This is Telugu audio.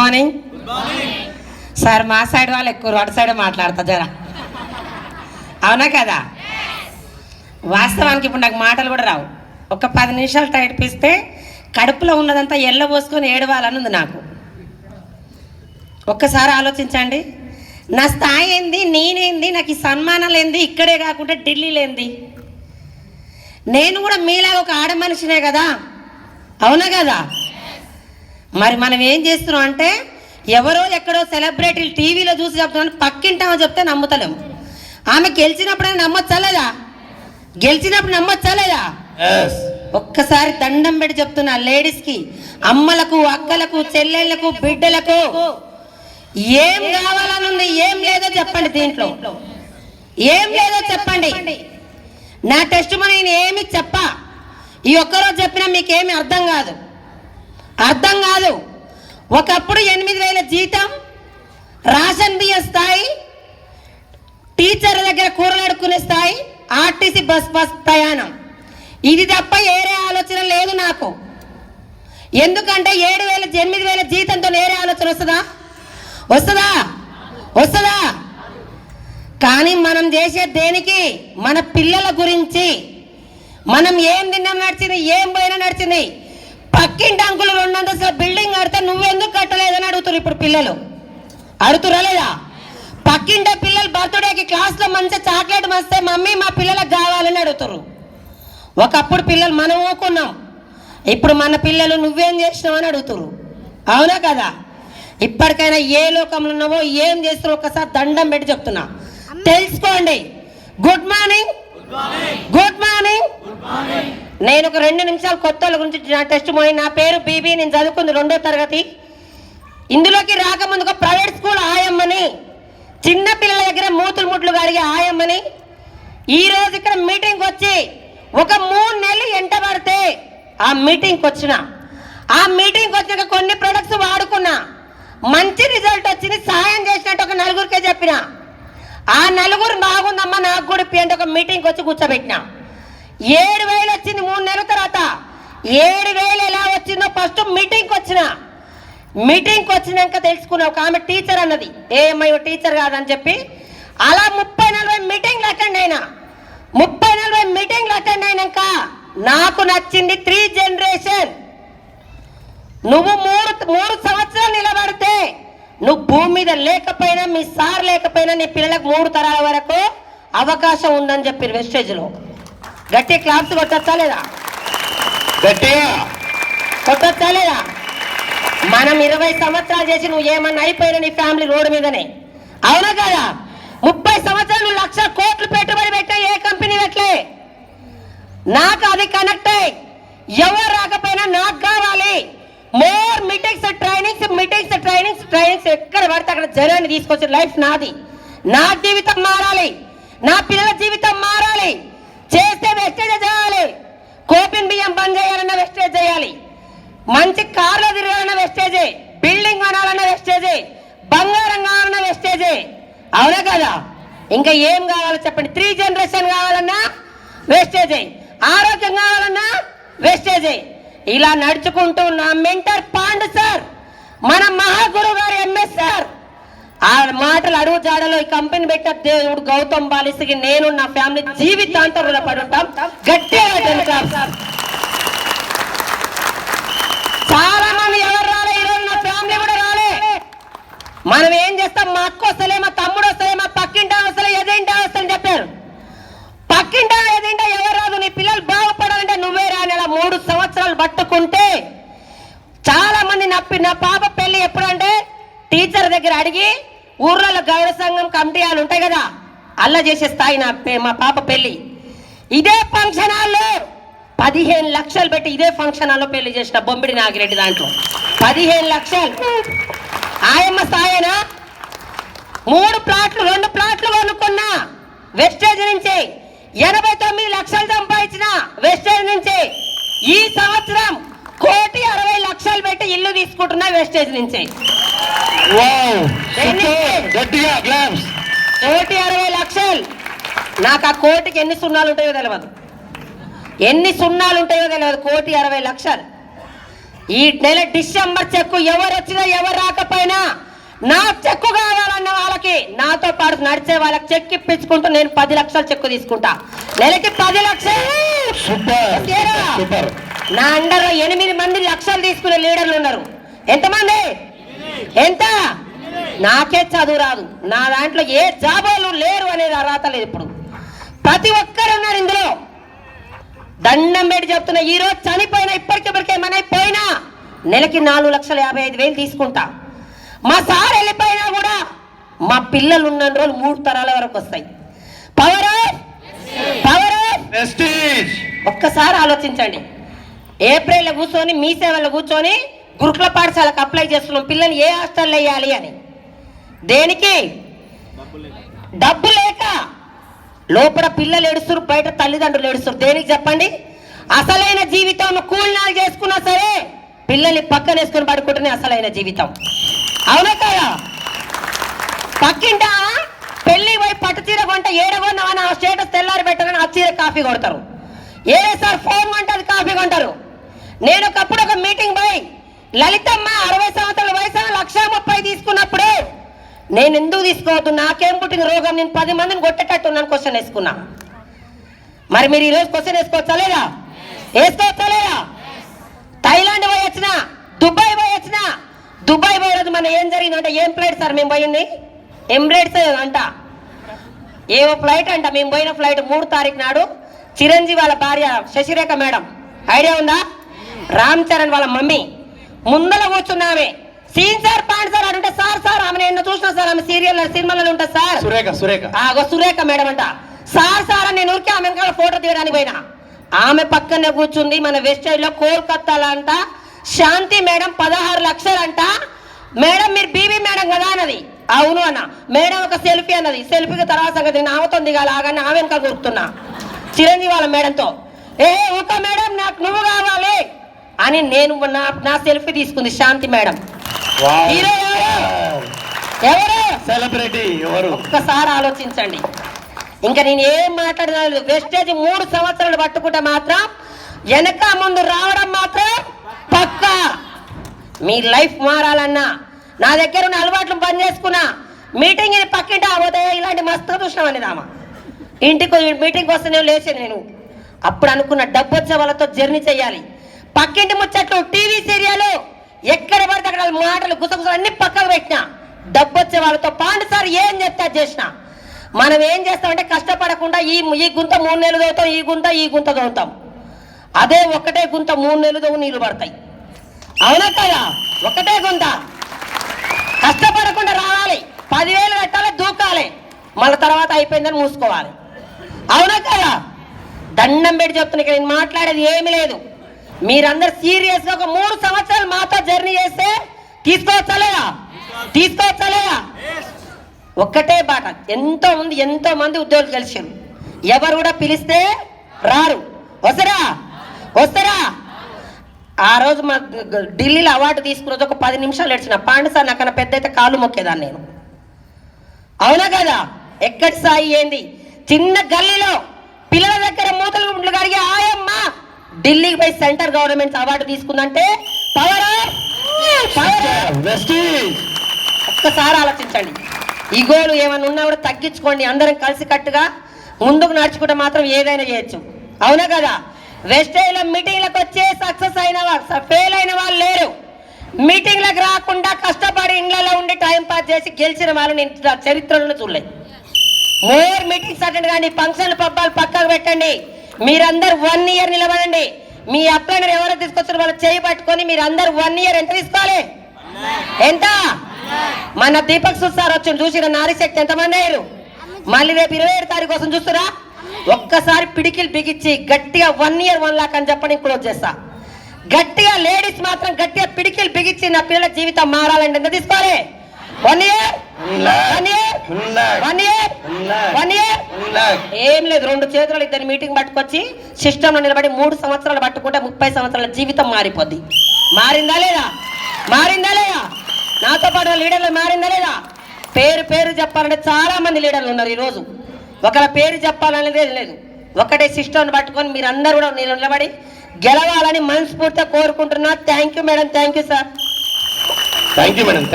Morning sir. మా సైడ్ వాళ్ళు ఎక్కువ అటు సైడ్ మాట్లాడతా జరా, అవునా కదా? వాస్తవానికి ఇప్పుడు నాకు మాటలు కూడా రావు. ఒక 10 నిమిషాలు టైట్ పిస్తే కడుపులో ఉన్నదంతా ఎల్ల పోసుకొని ఏడవాలని ఉంది నాకు. ఒక్కసారి ఆలోచించండి, నా స్థాయి ఏంది, నేనేంది, నాకు ఈ సన్మానాలు ఏంది, ఇక్కడే కాకుండా ఢిల్లీలో ఏంది? నేను కూడా మీలాగా ఒక ఆడ మనిషినే కదా, అవునా కదా? మరి మనం ఏం చేస్తున్నాం అంటే ఎవరో ఎక్కడో సెలబ్రిటీలు టీవీలో చూసి చెప్తున్నాను, పక్కింటామో చెప్తే నమ్ముతలేము. ఆమె గెలిచినప్పుడైనా నమ్మొచ్చలేదా? గెలిచినప్పుడు నమ్మొచ్చలేదా? ఒక్కసారి దండం పెట్టి చెప్తున్నా లేడీస్కి, అమ్మలకు, అక్కలకు, చెల్లెళ్లకు, బిడ్డలకు ఏం కావాలని ఉంది, ఏం లేదో చెప్పండి. దీంట్లో ఏం లేదో చెప్పండి. నా టెస్ట్ నేను ఏమి చెప్పా, ఈ ఒక్కరోజు చెప్పినా మీకేమి అర్థం కాదు. ఒకప్పుడు 8,000 జీతం, రేషన్ బియ్యం స్థాయి, టీచర్ దగ్గర కూరలు అడుక్కునే స్థాయి, ఆర్టీసీ బస్ ప్రయాణం, ఇది తప్ప ఏరే ఆలోచన లేదు నాకు. ఎందుకంటే 7,000 8,000 జీతంతో ఏరే ఆలోచన వస్తుందా? కానీ మనం చేసే దేనికి? మన పిల్లల గురించి. మనం ఏం తిన్నాం నడిచింది, ఏం పోయినా నడిచింది. పక్కింటి అంకులు 2 అంతస్తుల బిల్డింగ్ కడితే నువ్వెందుకు కట్టలేదని అడుగుతారు ఇప్పుడు పిల్లలు. అడుగుతురా లేదా? పక్కింటి పిల్లలు బర్త్డేకి క్లాస్లో మంచి చాక్లెట్ వస్తే మమ్మీ మా పిల్లలకు కావాలని అడుగుతారు. ఒకప్పుడు పిల్లలు మనం ఊకున్నాం, ఇప్పుడు మన పిల్లలు నువ్వేం చేసినావు అని అడుగుతారు, అవునా కదా? ఇప్పటికైనా ఏ లోకంలో ఉన్నావో, ఏం చేస్తున్నావు ఒకసారి దండం పెట్టి చెప్తున్నా, తెలుసుకోండి. Good morning. నేను ఒక 2 నిమిషాలు కొత్త వాళ్ళ గురించి నా టెస్ట్ పోయి. నా పేరు బీబీ, నేను చదువుకుంది 2వ తరగతి. ఇందులోకి రాకముందు ఒక ప్రైవేట్ స్కూల్ ఆయమ్మని, చిన్న పిల్లల దగ్గర మూతులు కడిగే ఆయమ్మని. ఈరోజు ఇక్కడ మీటింగ్కి వచ్చి ఒక 3 నెలలు ఎంట పడితే ఆ మీటింగ్కి వచ్చినాక కొన్ని ప్రొడక్ట్స్ వాడుకున్నా, మంచి రిజల్ట్ వచ్చింది. సాయం చేసినట్టు ఒక 4గురికే చెప్పిన. ఆ 4గురు బాగుందమ్మా నాకు కూడా ఇప్పి అంటే ఒక మీటింగ్కి వచ్చి కూర్చోబెట్టిన. 7,000 వచ్చింది 3 నెలల తర్వాత. 7,000 ఎలా వచ్చిందో ఫస్ట్ మీటింగ్కి వచ్చినాక తెలుసుకున్నా. ఒక ఆమె టీచర్ అన్నది, ఏమై టీచర్ కాదని చెప్పి. అలా 30-40 మీటింగ్లు అటెండ్ అయినా. 30-40 మీటింగ్లు అటెండ్ అయినాక నాకు నచ్చింది 3 జనరేషన్. నువ్వు 3 సంవత్సరాలు నిలబడితే, నువ్వు భూమి మీద లేకపోయినా, మీ సార్ లేకపోయినా, నీ పిల్లలకు 3 తరాల వరకు అవకాశం ఉందని చెప్పి వెస్టేజ్లో గట్టి క్లాప్స్ కొట్టచ్చా లేదా? మనం 20 సంవత్సరాలు చేసి నువ్వు ఏమన్నా అయిపోయినా నీ ఫ్యామిలీ రోడ్డు మీదనే, అవునా కదా? 30 సంవత్సరాలు నువ్వు 1,00,000 కోట్లు పెట్టుబడి పెట్టా, ఏ కంపెనీ పెట్టలే. నాకు అది కనెక్ట్ అయ్యి ఎవరు రాకపోయినా నాకు కావాలి. మోర్ మీటింగ్స్, ట్రైనింగ్స్ ఎక్కడ పడితే అక్కడ జనాన్ని తీసుకొచ్చే లైఫ్ నాది. నా జీవితం మారాలి, నా పిల్లల జీవితం మారాలి. చేస్తే వెస్టేజ్ చేయాలి. కోపిన్ బియ్యం బంద్ చేయాలన్న వెస్టేజ్ చేయాలి. మంచి కార్లో తిరగాలన్న వెస్టేజే, బిల్డింగ్ కొనాలన్న వెస్టేజే, బంగారం కావాలన్న వెస్టేజే, అవునా కదా? ఇంకా ఏం కావాలో చెప్పండి. 3 జనరేషన్ కావాలన్నా వెస్టేజే, ఆరోగ్యం కావాలన్నా వెస్టేజే. ఇలా నడుచుకుంటూ నా మెంటర్ పాండు సార్, మన మహాగురువు గారు ఎంఎస్ సార్, ఆ మాటలు అడుగు జాడలో ఈ కంపెనీ పెట్ట దేవుడు గౌతమ్ బాలిస్కి నేను నా ఫ్యామిలీ జీవితాంతం రుణపడి ఉంటాం. గట్టిగా చాలా మంది ఎవరు రాలే, ఈరోజు నా ఫ్యామిలీ కూడా రాలే. మనం ఏం చేస్తాం, మా అక్క వస్తలే, మా తమ్ముడు వస్తలే, మా పక్కింటా వస్తలే, ఎదింటా వస్తని చెప్పారు. పక్కింటా ఎదింటా ఎవరు రాదు. నీ పిల్లలు బాగుపడాలంటే నువ్వే రాని. అలా 3 సంవత్సరాలు పట్టుకుంటే చాలా మంది నా పాప పెళ్లి ఎప్పుడంటే టీచర్ దగ్గర అడిగి, ఊర్లలో గౌరవ సంఘం కమిటీ వాళ్ళు ఉంటాయి కదా, అల్లా చేసే స్థాయి మా పాప పెళ్లి. ఇదే ఫంక్షన్ హాల్లో 15 లక్షలు పెట్టి ఇదే ఫంక్షన్ హాల్లో పెళ్లి చేసిన బొమ్మిడి నాగిరెడ్డి. దాంట్లో 15 లక్షలు ఆయమ్మ స్థాయినా. 2 ప్లాట్లు కొనుక్కున్నా వెస్టేజ్ నుంచి. 89 లక్షలు సంపాదించిన వెస్టేజ్ నుంచి. ఈ సంవత్సరం 1,60,00,000 పెట్టి ఇల్లు తీసుకుంటున్నా వెస్టేజ్ నుంచి. 1,60,00,000. నాకు ఆ కోటికి ఎన్ని సున్నాలు ఉంటాయో తెలియదు. 1,60,00,000. ఈ నెల డిసెంబర్ చెక్కు ఎవరు వచ్చినా ఎవరు రాకపోయినా నా చెక్కు కావాలన్న వాళ్ళకి నాతో పాటు నడిచే వాళ్ళకి చెక్ ఇప్పించుకుంటూ నేను 10 లక్షల చెక్కు తీసుకుంటా. నెలకి 10 లక్షలు. నా అండర్లో 8 మంది లక్షలు తీసుకునే లీడర్లు ఉన్నారు. ఎంతమంది? ఎంత? నాకే చదువు రాదు, నా దాంట్లో ఏ జాబోలు లేరు అనేది అర్హత లేదు. ఇప్పుడు ప్రతి ఒక్కరు ఉన్నారు ఇందులో. దండం పెట్టి చెప్తున్నా, ఈ రోజు చనిపోయినా ఇప్పటికిప్పటికే ఏమైనా నెలకి 4,55,000 తీసుకుంటా. మా సార్ వెళ్ళిపోయినా కూడా మా పిల్లలు ఉన్న రోజులు 3 తరాల వరకు వస్తాయి. పవర్ ఒక్కసారి ఆలోచించండి. ఏప్రిల్లో కూర్చొని మీ సేవల్లో కూర్చొని గురుకుల పాఠశాలకు అప్లై చేస్తున్నాం పిల్లల్ని ఏ హాస్టల్లో వేయాలి అని. దేనికి? డబ్బు లేక. లోపల పిల్లలు ఏడుస్తారు, బయట తల్లిదండ్రులు ఏడుస్తారు. దేనికి చెప్పండి? అసలైన జీవితం కూలినాలు చేసుకున్నా సరే పిల్లల్ని పక్కన వేసుకొని పడుకుంటేనే అసలైన జీవితం. అవునా కదా? పక్కింట పెళ్లి పోయి పట్టు చీర కొంట ఏడగొన్నామని ఆ స్టేటస్ తెల్లారి పెట్టారని ఆ చీర కాఫీ కొడతారు. సార్ ఫోన్ కొంటారు, కాఫీ కొంటారు. నేను ఒకప్పుడు ఒక మీటింగ్ పోయి లలితమ్మ 60 సంవత్సరాల వయసు 1,30,000 తీసుకున్నప్పుడు నేను ఎందుకు తీసుకోవద్దు, నాకేం పుట్టిన రోగం, నేను 10 మందిని కొట్టేటట్టు ఉన్నాను క్వశ్చన్ వేసుకున్నా. మరి మీరు ఈరోజు క్వశ్చన్ వేసుకోవచ్చా లేదా? థైలాండ్ పోయి వచ్చిన, దుబాయ్ పోయి వచ్చిన. దుబాయ్ పోయే రోజు మన ఏం జరిగిందంటే, ఏం ఫ్లైట్ సార్ మేము పోయింది? ఎమిరేట్స్ అంట, ఏవో ఫ్లైట్ అంట. మేము పోయిన ఫ్లైట్ 3 తారీఖు నాడు చిరంజీవి వాళ్ళ భార్య శశిరేఖ మేడం, ఐడియా ఉందా? రామ్ చరణ్ వాళ్ళ మమ్మీ ముందర కూర్చున్నామే. సీన్ సార్ పాండ్ సార్ అంటే, సార్ ఆమె ఎన్నో చూసినా సార్, ఆమె సినిమాలలో ఉంటుంది సార్. సురేఖ మేడం అంట. సార్ నేను ఊరికే ఆమె వెనకాల ఫోటో తీయడానికి పోయినా. ఆమె పక్కనే కూర్చుంది. మన వెస్ట్ సైడ్ లో కోల్కత్తాలో అంట శాంతి మేడం 16 లక్షలు అంట. మేడం మీరు బీబీ మేడం కదా అన్నది. అవును అన్న. మేడం ఒక సెల్ఫీ అన్నది. సెల్ఫీకి తర్వాత సంగతి నేను ఆమెతో దిగాలాగానే ఆమె వెనక గుర్తున్నా చిరంజీవి వాళ్ళ మేడంతో. ఊక మేడం నాకు నువ్వు కావాలి అని నేను నా సెల్ఫీ తీసుకుంది శాంతి మేడం. ఎవరు సెలబ్రిటీ ఎవరు? ఒక్కసారి ఆలోచించండి. ఇంకా నేను ఏం మాట్లాడినా వెస్టేజ్ 3 సంవత్సరాలు పట్టుకుంటే మాత్రం వెనక ముందు రావడం మాత్రం పక్కా. మీ లైఫ్ మారాలన్నా నా దగ్గర ఉన్న అలవాట్లు పని చేసుకున్నా. మీటింగ్ పక్కింటి పోతే ఇలాంటి మస్తు చూసినాం అనేది ఆమె. ఇంటికి మీటింగ్ వస్తే నేను లేచాను. నేను అప్పుడు అనుకున్న డబ్బు వచ్చే వాళ్ళతో జర్నీ చేయాలి. పక్కింటి ముచ్చట్లు, టీవీ సీరియల్, ఎక్కడ పడితే అక్కడ మాటలు గుసగుసలు అన్ని పక్కకు పెట్టినా. డబ్బు వచ్చే వాళ్ళతో పాండు సార్ ఏం చెప్తా చేసిన. మనం ఏం చేస్తామంటే కష్టపడకుండా ఈ గుంత 3 నెలలు తవ్వుతాం, ఈ గుంత తవ్వుతాం. అదే ఒకటే గుంత 3 నెలలు తవ్వు నీళ్లు పడతాయి. అవునా కదా? ఒకటే గుంత. కష్టపడకుండా రావాలి, 10,000 కట్టాలి, దూకాలి, మళ్ళీ తర్వాత అయిపోయిందని మూసుకోవాలి. అవునా కదా? దండం పెట్టి చెప్తున్నా. నేను మాట్లాడేది ఏమీ లేదు. మీరందరూ సీరియస్గా ఒక 3 సంవత్సరాలు మాతో జర్నీ చేస్తే తీసుకోవచ్చా లేదా? ఒక్కటే బాట. ఎంతో మంది ఉద్యోగులు కలిసారు. ఎవరు కూడా పిలిస్తే రారు. వస్తారా? ఆ రోజు మా ఢిల్లీలో అవార్డు తీసుకున్న రోజు ఒక 10 నిమిషాలు ఏడ్చిన. పాండు సార్ నాకన్నా పెద్ద అయితే కాళ్ళు మొక్కేదాన్ని నేను. అవునా కదా? ఎక్కడి సాయి ఏంది? చిన్న గల్లీలో పిల్లల దగ్గర మూతలు కడిగి ఆయమ్మ ఢిల్లీకి పోయి సెంటర్ గవర్నమెంట్ అవార్డు తీసుకుందంటే ఒక్కసారి ఆలోచించండి. ఈగోలు ఏమైనా ఉన్నా కూడా తగ్గించుకోండి. అందరం కలిసి కట్టుగా ముందుకు నడుచుకుంటే మాత్రం ఏదైనా చేయొచ్చు. అవునా కదా? వెస్టేజ్లో మీటింగ్లకు వచ్చే సక్సెస్ అయిన వాళ్ళు, ఫెయిల్ అయిన వాళ్ళు లేరు. మీటింగ్లకు రాకుండా కష్టపడి ఇండ్లలో ఉండి టైం పాస్ చేసి గెలిచిన వాళ్ళు నేను చరిత్రలో చూడలేదు. మోర్ మీటింగ్స్ అటెండ్ కానీ, ఫంక్షన్లు పబ్బాలు పక్కకు పెట్టండి. మీరందరూ 1 ఇయర్ నిలబడండి. మీ అప్లైనర్ ఎవరో తీసుకొచ్చారు వాళ్ళు చేయి పట్టుకొని మీరందరూ 1 ఇయర్ ఎంత తీసుకోవాలి? ఎంత? మన దీపక్ సార్ వచ్చి చూసిన నారీశక్తి ఎంతమంది అయ్యారు? మళ్ళీ రేపు 27 తారీఖు కోసం చూస్తురా? ఒక్కసారి పిడికిలు బిగించి గట్టిగా 1 ఇయర్ 1 లాక్ అని చెప్పని క్లోజ్ చేస్తా. గట్టిగా లేడీస్ మాత్రం గట్టిగా పిడికిలు బిగించి నా పిల్లల జీవితం మారాలంటే ఎంత తీసుకోవాలి? 1 ఇయర్. ఏం లేదు, 2 చేతులు 2 మీటింగ్ పట్టుకొచ్చి సిస్టంలో నిలబడి 3 సంవత్సరాలు పట్టుకుంటే 30 సంవత్సరాల జీవితం మారిపోద్ది. మారిందా లేదా? నాతో పాటు లీడర్లు మారిందా లేదా? పేరు చెప్పాలంటే చాలా మంది లీడర్లు ఉన్నారు ఈరోజు. ఒకళ్ళ పేరు చెప్పాలనేది లేదు. ఒకటే సిస్టంను పట్టుకొని మీరందరూ కూడా నిలబడి గెలవాలని మనస్ఫూర్తిగా కోరుకుంటున్నా. Thank you madam, thank you sir. Thank you madam.